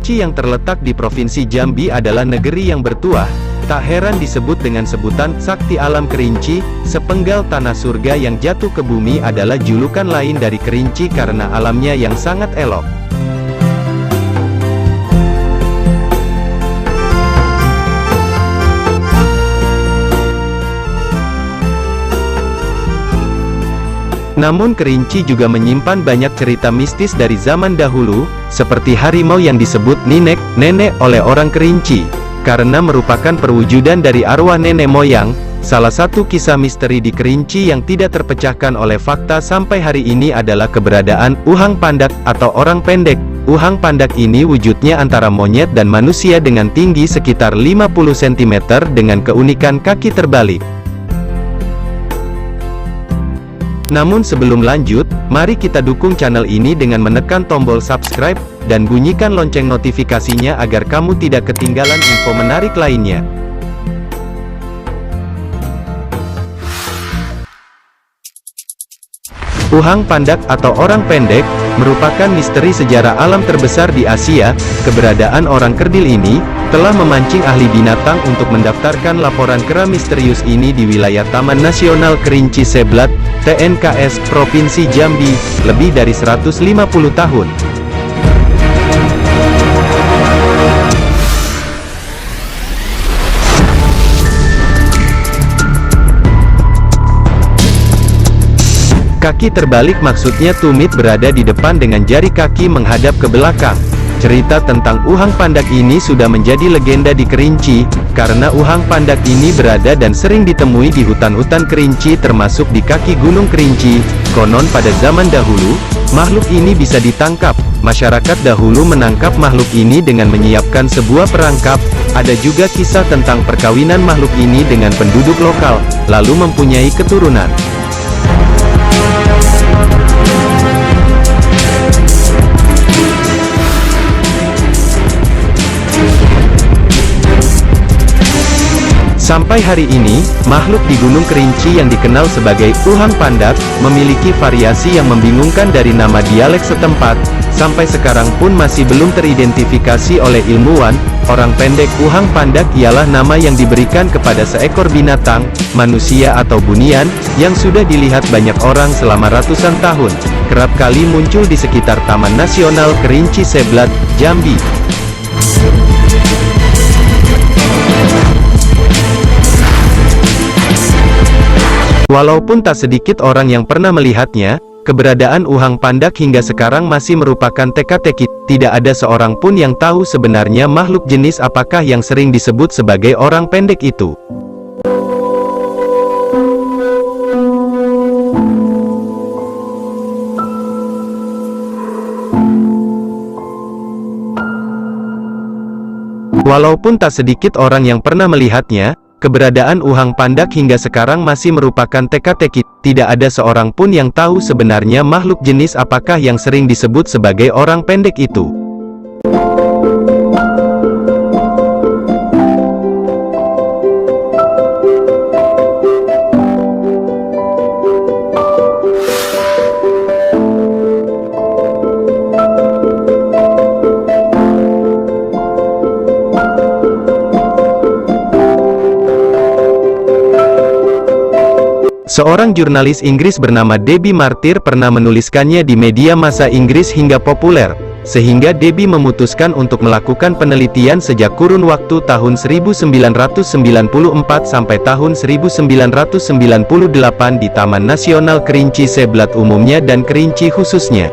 Kerinci yang terletak di Provinsi Jambi adalah negeri yang bertuah. Tak heran disebut dengan sebutan Sakti Alam Kerinci. Sepenggal tanah surga yang jatuh ke bumi adalah julukan lain dari Kerinci karena alamnya yang sangat elok. Namun Kerinci juga menyimpan banyak cerita mistis dari zaman dahulu, seperti harimau yang disebut Ninek, nenek oleh orang Kerinci, karena merupakan perwujudan dari arwah nenek moyang. Salah satu kisah misteri di Kerinci yang tidak terpecahkan oleh fakta sampai hari ini adalah keberadaan Uhang Pandak atau orang pendek. Uhang Pandak ini wujudnya antara monyet dan manusia dengan tinggi sekitar 50 cm dengan keunikan kaki terbalik. Namun sebelum lanjut, mari kita dukung channel ini dengan menekan tombol subscribe, dan bunyikan lonceng notifikasinya agar kamu tidak ketinggalan info menarik lainnya. Uhang Pandak atau orang pendek, merupakan misteri sejarah alam terbesar di Asia. Keberadaan orang kerdil ini, telah memancing ahli binatang untuk mendaftarkan laporan kera misterius ini di wilayah Taman Nasional Kerinci Seblat, TNKS, Provinsi Jambi, lebih dari 150 tahun. Kaki terbalik maksudnya tumit berada di depan dengan jari kaki menghadap ke belakang. Cerita tentang Uhang Pandak ini sudah menjadi legenda di Kerinci, karena Uhang Pandak ini berada dan sering ditemui di hutan-hutan Kerinci termasuk di kaki Gunung Kerinci. Konon pada zaman dahulu, makhluk ini bisa ditangkap. Masyarakat dahulu menangkap makhluk ini dengan menyiapkan sebuah perangkap. Ada juga kisah tentang perkawinan makhluk ini dengan penduduk lokal, lalu mempunyai keturunan. Sampai hari ini, makhluk di Gunung Kerinci yang dikenal sebagai Uhang Pandak, memiliki variasi yang membingungkan dari nama dialek setempat. Sampai sekarang pun masih belum teridentifikasi oleh ilmuwan. Orang pendek Uhang Pandak ialah nama yang diberikan kepada seekor binatang, manusia atau bunian, yang sudah dilihat banyak orang selama ratusan tahun. Kerap kali muncul di sekitar Taman Nasional Kerinci Seblat, Jambi. Walaupun tak sedikit orang yang pernah melihatnya, keberadaan Uhang Pandak hingga sekarang masih merupakan teka-teki. Tidak ada seorang pun yang tahu sebenarnya makhluk jenis apakah yang sering disebut sebagai orang pendek itu. Walaupun tak sedikit orang yang pernah melihatnya, keberadaan Uhang Pandak hingga sekarang masih merupakan teka-teki. Tidak ada seorang pun yang tahu sebenarnya makhluk jenis apakah yang sering disebut sebagai orang pendek itu. Seorang jurnalis Inggris bernama Debbie Martyr pernah menuliskannya di media massa Inggris hingga populer, sehingga Debbie memutuskan untuk melakukan penelitian sejak kurun waktu tahun 1994 sampai tahun 1998 di Taman Nasional Kerinci Seblat umumnya dan Kerinci khususnya.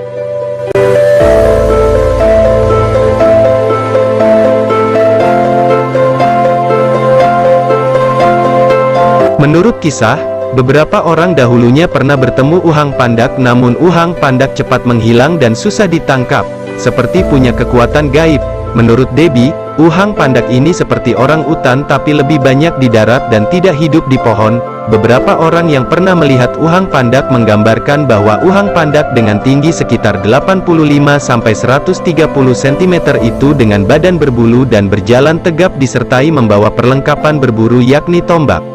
Menurut kisah, beberapa orang dahulunya pernah bertemu Uhang Pandak, namun Uhang Pandak cepat menghilang dan susah ditangkap, seperti punya kekuatan gaib. Menurut Debbie, Uhang Pandak ini seperti orang utan tapi lebih banyak di darat dan tidak hidup di pohon. Beberapa orang yang pernah melihat Uhang Pandak menggambarkan bahwa Uhang Pandak dengan tinggi sekitar 85-130 cm itu dengan badan berbulu dan berjalan tegap disertai membawa perlengkapan berburu yakni tombak.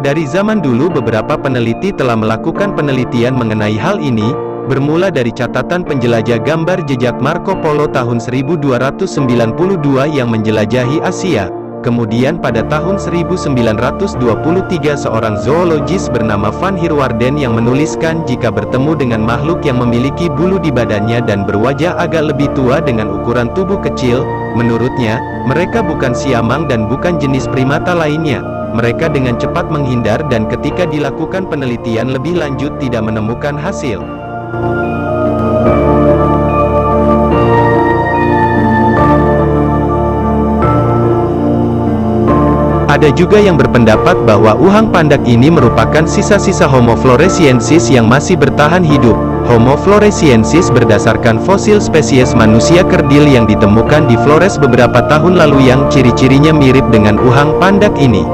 Dari zaman dulu beberapa peneliti telah melakukan penelitian mengenai hal ini, bermula dari catatan penjelajah gambar jejak Marco Polo tahun 1292 yang menjelajahi Asia. Kemudian pada tahun 1923 seorang zoologis bernama Van Heerwaarden yang menuliskan jika bertemu dengan makhluk yang memiliki bulu di badannya dan berwajah agak lebih tua dengan ukuran tubuh kecil, menurutnya, mereka bukan siamang dan bukan jenis primata lainnya. Mereka dengan cepat menghindar dan ketika dilakukan penelitian lebih lanjut tidak menemukan hasil. Ada juga yang berpendapat bahwa uhang pandak ini merupakan sisa-sisa Homo floresiensis yang masih bertahan hidup. Homo floresiensis berdasarkan fosil spesies manusia kerdil yang ditemukan di Flores beberapa tahun lalu yang ciri-cirinya mirip dengan uhang pandak ini.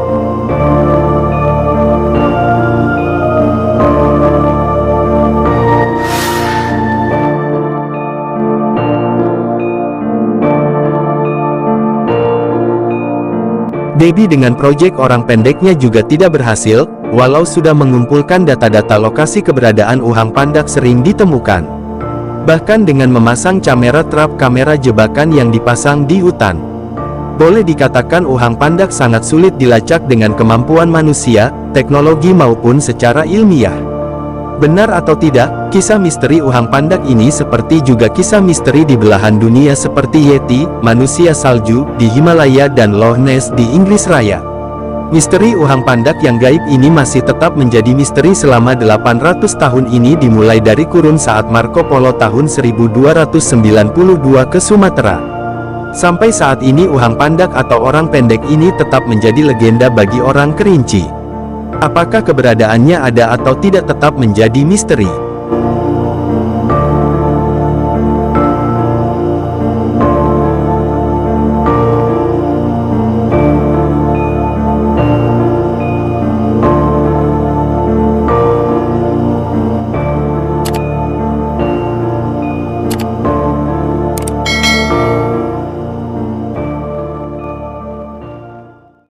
Debbie dengan proyek orang pendeknya juga tidak berhasil, walau sudah mengumpulkan data-data lokasi keberadaan uhang pandak sering ditemukan. Bahkan dengan memasang kamera trap kamera jebakan yang dipasang di hutan. Boleh dikatakan uhang pandak sangat sulit dilacak dengan kemampuan manusia, teknologi maupun secara ilmiah. Benar atau tidak, kisah misteri uhang pandak ini seperti juga kisah misteri di belahan dunia seperti Yeti, manusia salju, di Himalaya dan Loch Ness di Inggris Raya. Misteri uhang pandak yang gaib ini masih tetap menjadi misteri selama 800 tahun ini dimulai dari kurun saat Marco Polo tahun 1292 ke Sumatera. Sampai saat ini uhang pandak atau orang pendek ini tetap menjadi legenda bagi orang Kerinci. Apakah keberadaannya ada atau tidak tetap menjadi misteri.